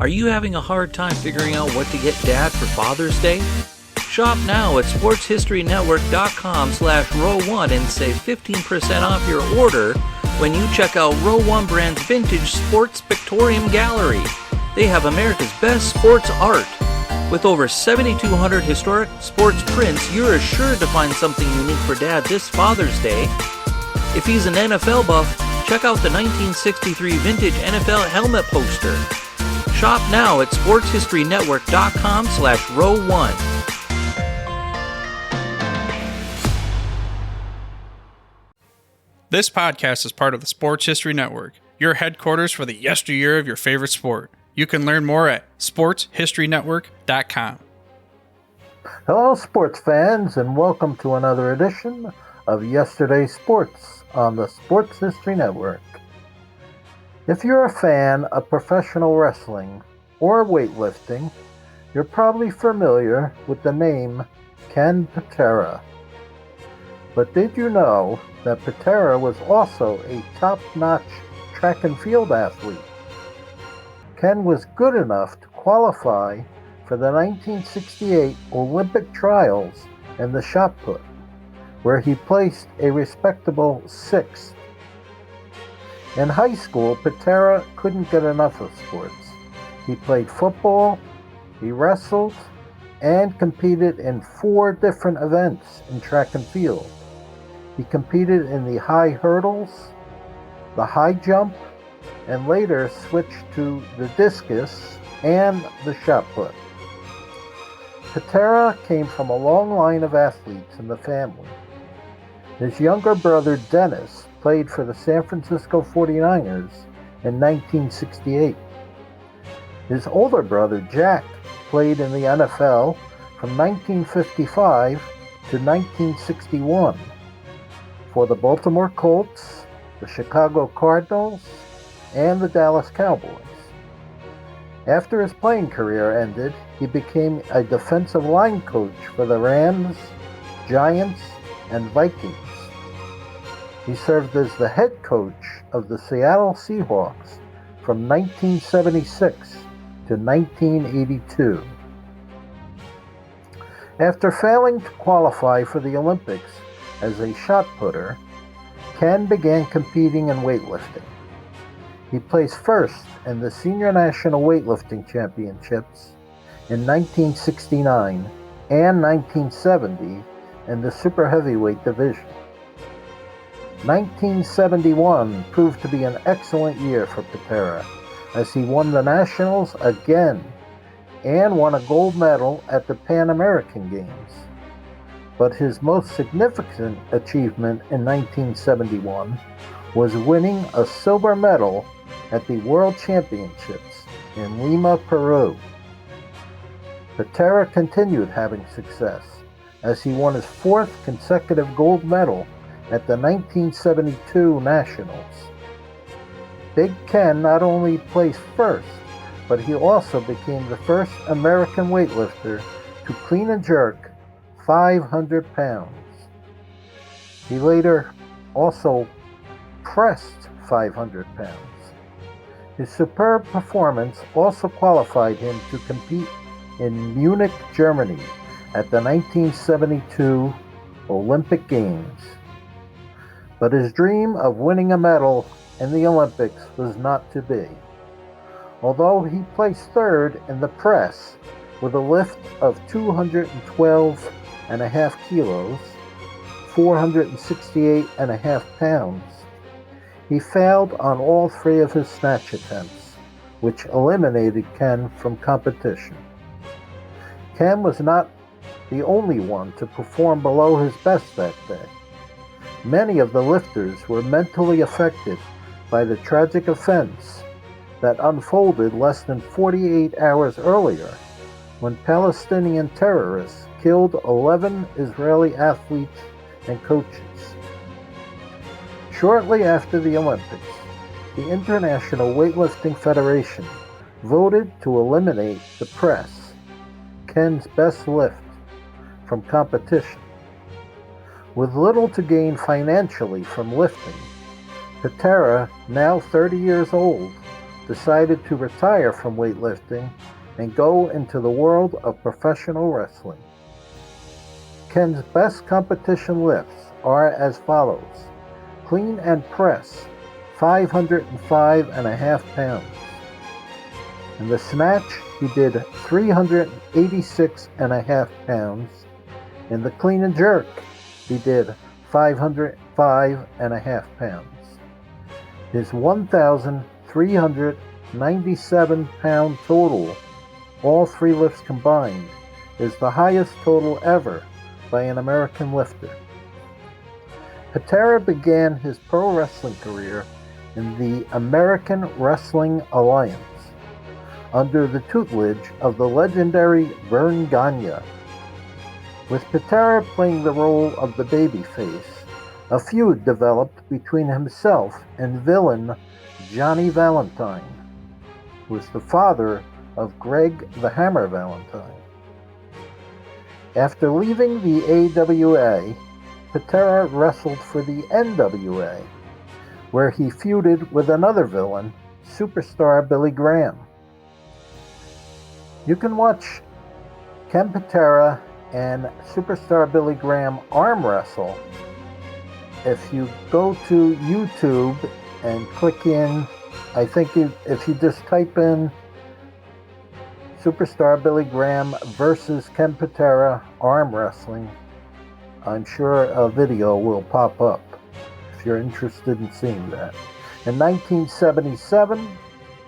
Are you having a hard time figuring out what to get Dad for Father's Day? Shop now at sportshistorynetwork.com/row1 and save 15% off your order when you check out Row 1 Brand's Vintage Sports Pictorium Gallery. They have America's best sports art. With over 7,200 historic sports prints, you're assured to find something unique for Dad this Father's Day. If he's an NFL buff, check out the 1963 vintage NFL helmet poster. Shop now at sportshistorynetwork.com/row1. This podcast is part of the Sports History Network, your headquarters for the yesteryear of your favorite sport. You can learn more at sportshistorynetwork.com. Hello, sports fans, and welcome to another edition of Yesterday's Sports on the Sports History Network. If you're a fan of professional wrestling or weightlifting, you're probably familiar with the name Ken Patera. But did you know that Patera was also a top-notch track and field athlete? Ken was good enough to qualify for the 1968 Olympic trials in the shot put, where he placed a respectable 6th. In high school, Patera couldn't get enough of sports. He played football, he wrestled, and competed in 4 different events in track and field. He competed in the high hurdles, the high jump, and later switched to the discus and the shot put. Patera came from a long line of athletes in the family. His younger brother Dennis played for the San Francisco 49ers in 1968. His older brother Jack played in the NFL from 1955 to 1961 for the Baltimore Colts, the Chicago Cardinals, and the Dallas Cowboys. After his playing career ended, he became a defensive line coach for the Rams, Giants, and Vikings. He served as the head coach of the Seattle Seahawks from 1976 to 1982. After failing to qualify for the Olympics as a shot putter, Ken began competing in weightlifting. He placed first in the Senior National Weightlifting Championships in 1969 and 1970 in the super heavyweight division. 1971 proved to be an excellent year for Patera, as he won the Nationals again and won a gold medal at the Pan American Games. But his most significant achievement in 1971 was winning a silver medal at the World Championships in Lima, Peru. Patera continued having success as he won his 4th consecutive gold medal at the 1972 Nationals. Big Ken not only placed first, but he also became the first American weightlifter to clean and jerk 500 pounds. He later also pressed 500 pounds. His superb performance also qualified him to compete in Munich, Germany at the 1972 Olympic Games. But his dream of winning a medal in the Olympics was not to be. Although he placed 3rd in the press with a lift of 212.5 kilos, 468.5 pounds, he failed on all 3 of his snatch attempts, which eliminated Ken from competition. Ken was not the only one to perform below his best that day. Many of the lifters were mentally affected by the tragic offense that unfolded less than 48 hours earlier when Palestinian terrorists killed 11 Israeli athletes and coaches. Shortly after the Olympics, the International Weightlifting Federation voted to eliminate the press, Ken's best lift, from competition. With little to gain financially from lifting, Patera, now 30 years old, decided to retire from weightlifting and go into the world of professional wrestling. Ken's best competition lifts are as follows: clean and press, 505.5 pounds. In the snatch, he did 386.5 pounds. In the clean and jerk, he did 505.5 pounds. His 1,397 pound total, all three lifts combined, is the highest total ever by an American lifter. Patera began his pro wrestling career in the American Wrestling Alliance under the tutelage of the legendary Vern Gagne. With Patera playing the role of the babyface, a feud developed between himself and villain Johnny Valentine, who was the father of Greg the Hammer Valentine. After leaving the AWA, Patera wrestled for the NWA, where he feuded with another villain, superstar Billy Graham. You can watch Ken Patera and superstar Billy Graham arm wrestle if you go to YouTube and click in, I think if you just type in superstar Billy Graham versus Ken Patera arm wrestling, I'm sure a video will pop up if you're interested in seeing that. In 1977,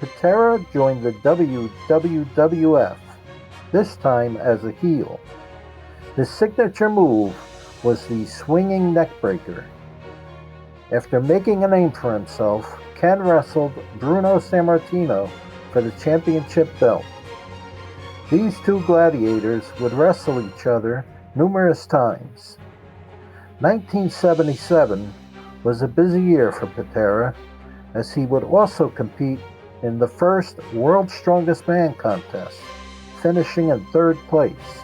Patera joined the WWF, this time as a heel. His signature move was the swinging neckbreaker. After making a name for himself, Ken wrestled Bruno Sammartino for the championship belt. These two gladiators would wrestle each other numerous times. 1977 was a busy year for Patera, as he would also compete in the first World's Strongest Man contest, finishing in third place.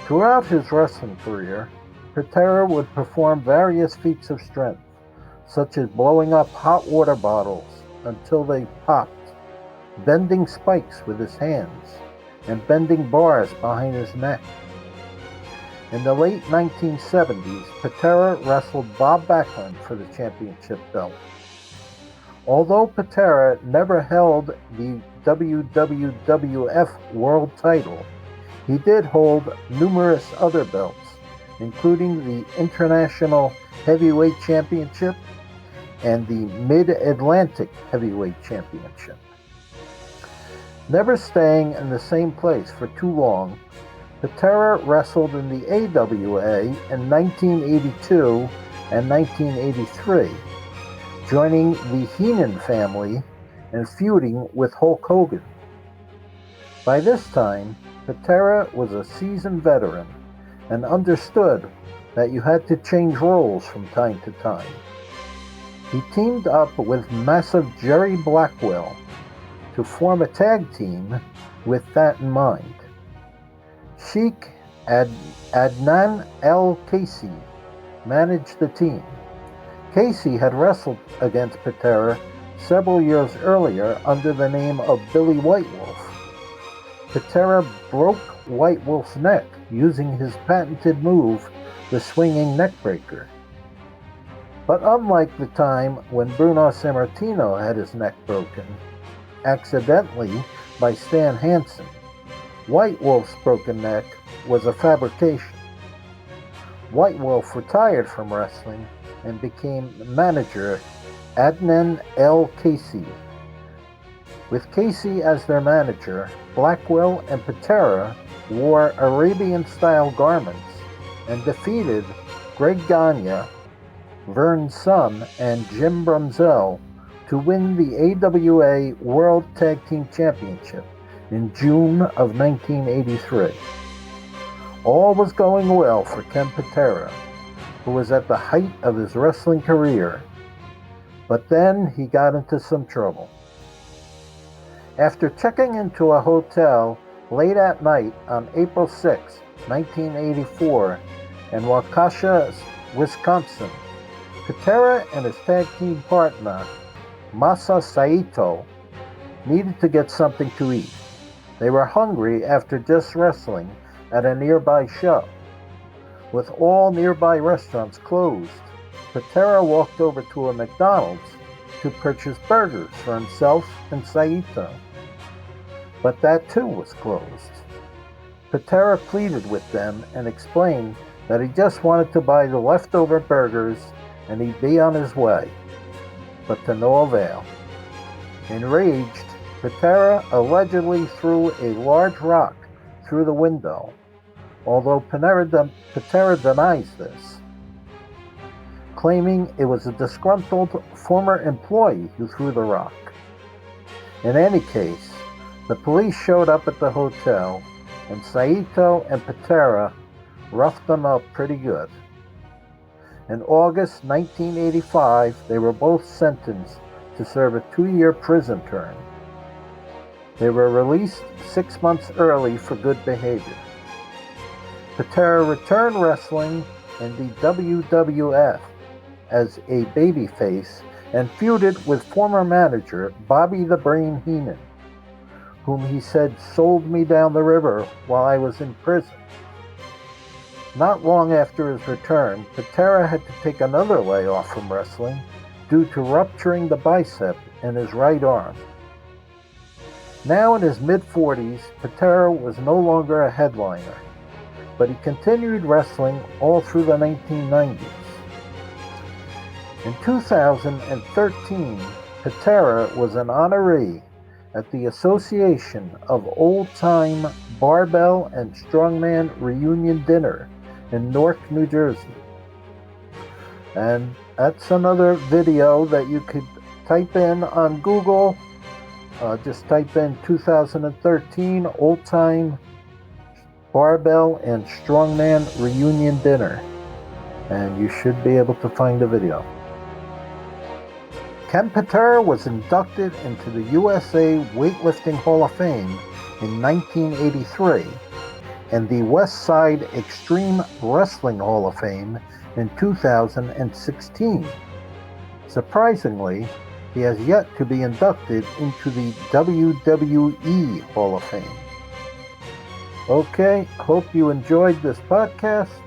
Throughout his wrestling career, Patera would perform various feats of strength, such as blowing up hot water bottles until they popped, bending spikes with his hands, and bending bars behind his neck. In the late 1970s, Patera wrestled Bob Backlund for the championship belt. Although Patera never held the WWF World title, he did hold numerous other belts, including the International Heavyweight Championship and the Mid-Atlantic Heavyweight Championship. Never staying in the same place for too long, Patera wrestled in the AWA in 1982 and 1983, joining the Heenan family and feuding with Hulk Hogan. By this time, Patera was a seasoned veteran and understood that you had to change roles from time to time. He teamed up with massive Jerry Blackwell to form a tag team with that in mind. Sheikh Adnan El Casey managed the team. Casey had wrestled against Patera several years earlier under the name of Billy White Wolf. Patera broke White Wolf's neck using his patented move, the swinging neckbreaker. But unlike the time when Bruno Sammartino had his neck broken, accidentally by Stan Hansen, White Wolf's broken neck was a fabrication. White Wolf retired from wrestling and became manager Adnan El Casey. With Casey as their manager, Blackwell and Patera wore Arabian-style garments and defeated Greg Gagne, Vern's son, and Jim Brunzell to win the AWA World Tag Team Championship in June of 1983. All was going well for Ken Patera, who was at the height of his wrestling career, but then he got into some trouble. After checking into a hotel late at night on April 6, 1984, in Waukesha, Wisconsin, Patera and his tag team partner, Masa Saito, needed to get something to eat. They were hungry after just wrestling at a nearby show. With all nearby restaurants closed, Patera walked over to a McDonald's to purchase burgers for himself and Saito. But that too was closed. Patera pleaded with them and explained that he just wanted to buy the leftover burgers and he'd be on his way. But to no avail. Enraged, Patera allegedly threw a large rock through the window, although Patera denies this, claiming it was a disgruntled former employee who threw the rock. In any case, the police showed up at the hotel, and Saito and Patera roughed them up pretty good. In August 1985, they were both sentenced to serve a 2-year prison term. They were released 6 months early for good behavior. Patera returned wrestling in the WWF as a babyface and feuded with former manager Bobby the Brain Heenan, whom he said sold me down the river while I was in prison. Not long after his return, Patera had to take another layoff from wrestling due to rupturing the bicep in his right arm. Now in his mid-40s, Patera was no longer a headliner, but he continued wrestling all through the 1990s. In 2013, Patera was an honoree at the Association of Old Time Barbell and Strongman Reunion Dinner in Newark, New Jersey. And that's another video that you could type in on Google. Just type in 2013 Old Time Barbell and Strongman Reunion Dinner, and you should be able to find the video. Ken Patera was inducted into the USA Weightlifting Hall of Fame in 1983 and the West Side Extreme Wrestling Hall of Fame in 2016. Surprisingly, he has yet to be inducted into the WWE Hall of Fame. Okay, hope you enjoyed this podcast,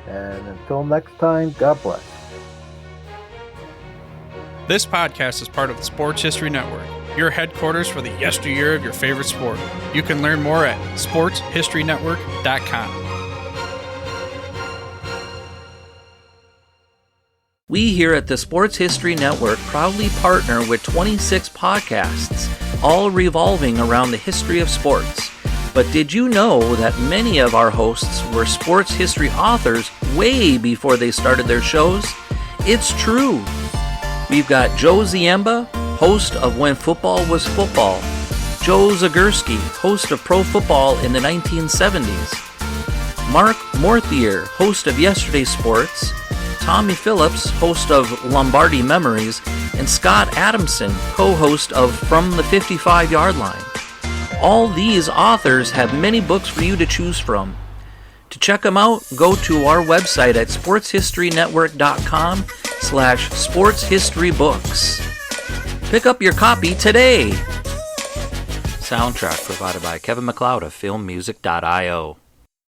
and until next time, God bless. This podcast is part of the Sports History Network, your headquarters for the yesteryear of your favorite sport. You can learn more at sportshistorynetwork.com. We here at the Sports History Network proudly partner with 26 podcasts, all revolving around the history of sports. But did you know that many of our hosts were sports history authors way before they started their shows? It's true. We've got Joe Ziemba, host of When Football Was Football, Joe Zagurski, host of Pro Football in the 1970s, Mark Morthier, host of Yesterday's Sports, Tommy Phillips, host of Lombardi Memories, and Scott Adamson, co-host of From the 55-Yard Line. All these authors have many books for you to choose from. To check them out, go to our website at sportshistorynetwork.com/sportshistorybooks. Pick up your copy today. Soundtrack provided by Kevin MacLeod of filmmusic.io.